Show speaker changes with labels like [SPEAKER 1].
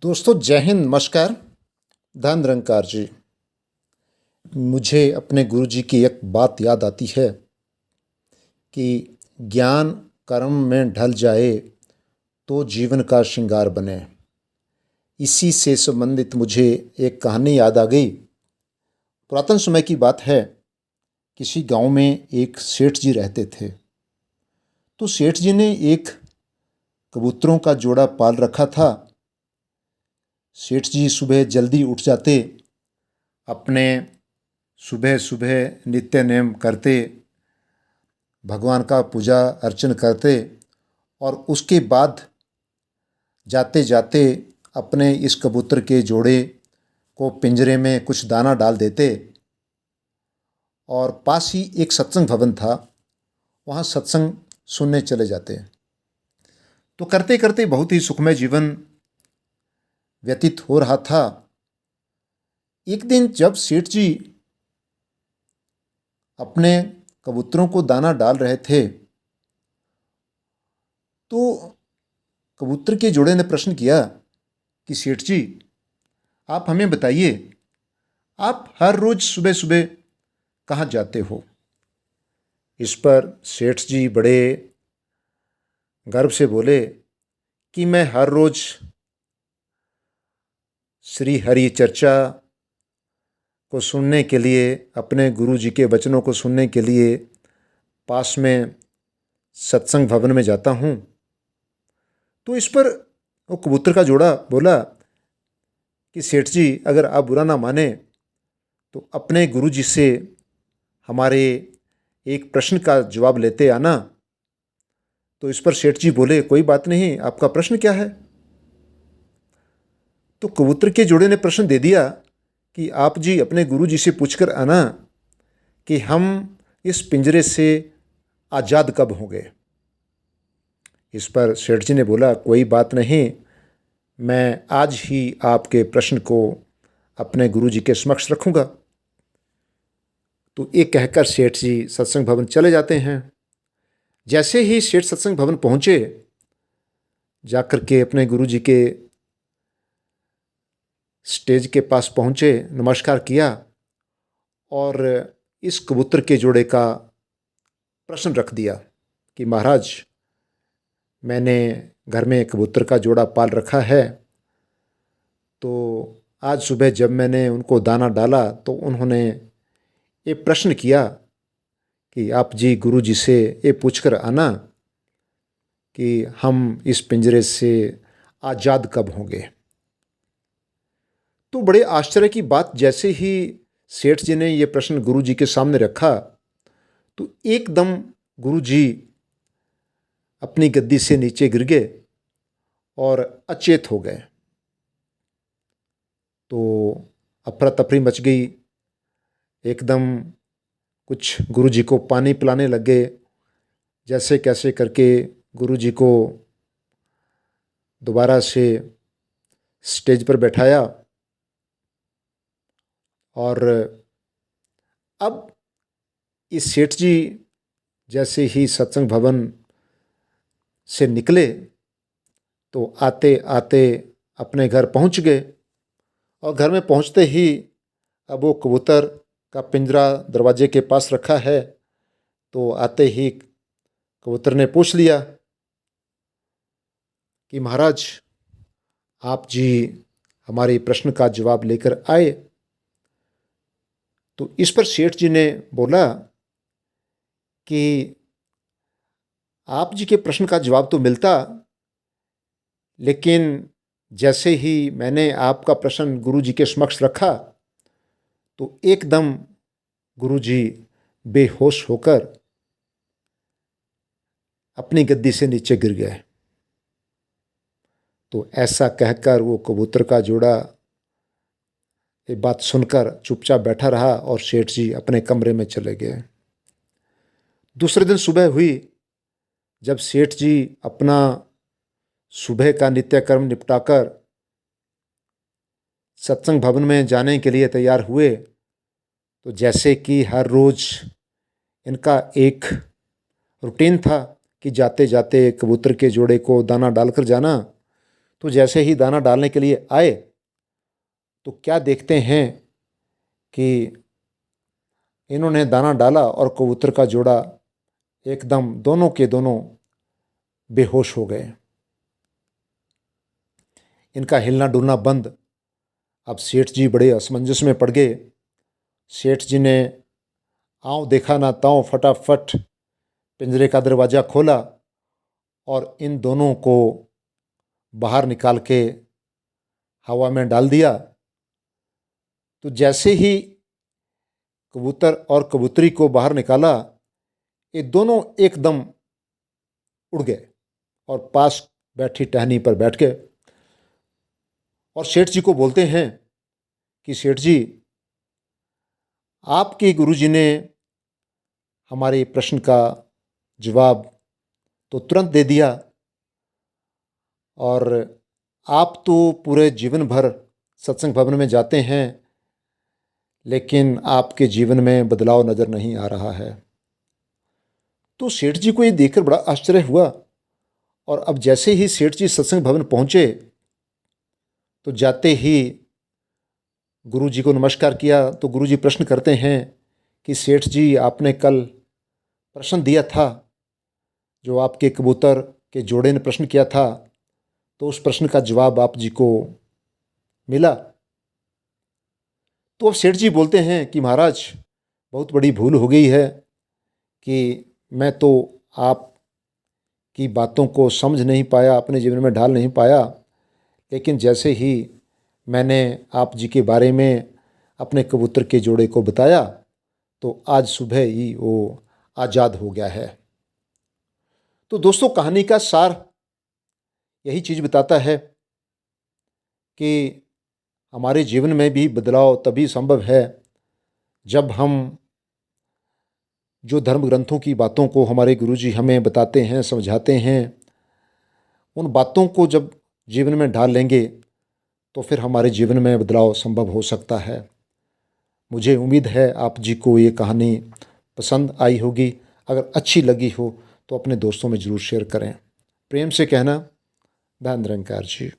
[SPEAKER 1] दोस्तों जय हिंद, नमस्कार। धन निरंकार जी, मुझे अपने गुरु जी की एक बात याद आती है कि ज्ञान कर्म में ढल जाए तो जीवन का श्रृंगार बने। इसी से संबंधित मुझे एक कहानी याद आ गई। पुरातन समय की बात है। किसी गांव में एक सेठ जी रहते थे। तो सेठ जी ने एक कबूतरों का जोड़ा पाल रखा था। सेठ जी सुबह जल्दी उठ जाते, अपने सुबह सुबह नित्य नेम करते, भगवान का पूजा अर्चन करते और उसके बाद जाते जाते अपने इस कबूतर के जोड़े को पिंजरे में कुछ दाना डाल देते और पास ही एक सत्संग भवन था, वहाँ सत्संग सुनने चले जाते। तो करते करते बहुत ही सुखमय जीवन व्यतीत हो रहा था। एक दिन जब सेठ जी अपने कबूतरों को दाना डाल रहे थे तो कबूतर के जोड़े ने प्रश्न किया कि सेठ जी, आप हमें बताइए, आप हर रोज सुबह सुबह कहाँ जाते हो? इस पर सेठ जी बड़े गर्व से बोले कि मैं हर रोज श्री हरि चर्चा को सुनने के लिए, अपने गुरु जी के वचनों को सुनने के लिए पास में सत्संग भवन में जाता हूँ। तो इस पर वो कबूतर का जोड़ा बोला कि सेठ जी, अगर आप बुरा ना माने तो अपने गुरु जी से हमारे एक प्रश्न का जवाब लेते आना। तो इस पर सेठ जी बोले, कोई बात नहीं, आपका प्रश्न क्या है? तो कबूतर के जोड़े ने प्रश्न दे दिया कि आप जी अपने गुरु जी से पूछकर आना कि हम इस पिंजरे से आज़ाद कब होंगे। इस पर सेठ जी ने बोला, कोई बात नहीं, मैं आज ही आपके प्रश्न को अपने गुरु जी के समक्ष रखूँगा। तो ये कहकर सेठ जी सत्संग भवन चले जाते हैं। जैसे ही सेठ सत्संग भवन पहुँचे, जाकर के अपने गुरु जी के स्टेज के पास पहुँचे, नमस्कार किया और इस कबूतर के जोड़े का प्रश्न रख दिया कि महाराज, मैंने घर में कबूतर का जोड़ा पाल रखा है। तो आज सुबह जब मैंने उनको दाना डाला तो उन्होंने ये प्रश्न किया कि आप जी गुरु जी से ये पूछकर आना कि हम इस पिंजरे से आज़ाद कब होंगे। तो बड़े आश्चर्य की बात, जैसे ही सेठ जी ने ये प्रश्न गुरु जी के सामने रखा तो एकदम गुरु जी अपनी गद्दी से नीचे गिर गए और अचेत हो गए। तो अफरा तफरी मच गई। एकदम कुछ गुरु जी को पानी पिलाने लग गए। जैसे कैसे करके गुरु जी को दोबारा से स्टेज पर बैठाया और अब इस सेठ जी जैसे ही सत्संग भवन से निकले तो आते आते अपने घर पहुंच गए और घर में पहुंचते ही अब वो कबूतर का पिंजरा दरवाजे के पास रखा है। तो आते ही कबूतर ने पूछ लिया कि महाराज, आप जी हमारे प्रश्न का जवाब लेकर आए। तो इस पर सेठ जी ने बोला कि आप जी के प्रश्न का जवाब तो मिलता, लेकिन जैसे ही मैंने आपका प्रश्न गुरु जी के समक्ष रखा तो एकदम गुरु जी बेहोश होकर अपनी गद्दी से नीचे गिर गए। तो ऐसा कहकर वो कबूतर का जोड़ा ये बात सुनकर चुपचाप बैठा रहा और सेठ जी अपने कमरे में चले गए। दूसरे दिन सुबह हुई, जब सेठ जी अपना सुबह का नित्य कर्म निपटाकर सत्संग भवन में जाने के लिए तैयार हुए तो जैसे कि हर रोज इनका एक रूटीन था कि जाते जाते कबूतर के जोड़े को दाना डालकर जाना, तो जैसे ही दाना डालने के लिए आए तो क्या देखते हैं कि इन्होंने दाना डाला और कबूतर का जोड़ा एकदम दोनों के दोनों बेहोश हो गए। इनका हिलना डुलना बंद। अब सेठ जी बड़े असमंजस में पड़ गए। सेठ जी ने आंव देखा ना तांव फटाफट पिंजरे का दरवाज़ा खोला और इन दोनों को बाहर निकाल के हवा में डाल दिया। तो जैसे ही कबूतर और कबूतरी को बाहर निकाला, ये दोनों एकदम उड़ गए और पास बैठी टहनी पर बैठ गए और सेठ जी को बोलते हैं कि सेठ जी, आपके गुरुजी ने हमारे प्रश्न का जवाब तो तुरंत दे दिया और आप तो पूरे जीवन भर सत्संग भवन में जाते हैं, लेकिन आपके जीवन में बदलाव नज़र नहीं आ रहा है। तो सेठ जी को ये देखकर बड़ा आश्चर्य हुआ और अब जैसे ही सेठ जी सत्संग भवन पहुँचे तो जाते ही गुरु जी को नमस्कार किया। तो गुरु जी प्रश्न करते हैं कि सेठ जी, आपने कल प्रश्न दिया था, जो आपके कबूतर के जोड़े ने प्रश्न किया था, तो उस प्रश्न का जवाब आप जी को मिला। तो अब सेठ जी बोलते हैं कि महाराज, बहुत बड़ी भूल हो गई है कि मैं तो आप की बातों को समझ नहीं पाया, अपने जीवन में ढाल नहीं पाया, लेकिन जैसे ही मैंने आप जी के बारे में अपने कबूतर के जोड़े को बताया तो आज सुबह ही वो आज़ाद हो गया है। तो दोस्तों, कहानी का सार यही चीज़ बताता है कि हमारे जीवन में भी बदलाव तभी संभव है जब हम जो धर्म ग्रंथों की बातों को हमारे गुरुजी हमें बताते हैं, समझाते हैं, उन बातों को जब जीवन में ढाल लेंगे तो फिर हमारे जीवन में बदलाव संभव हो सकता है। मुझे उम्मीद है आप जी को ये कहानी पसंद आई होगी। अगर अच्छी लगी हो तो अपने दोस्तों में ज़रूर शेयर करें। प्रेम से कहना, धन निरंकार जी।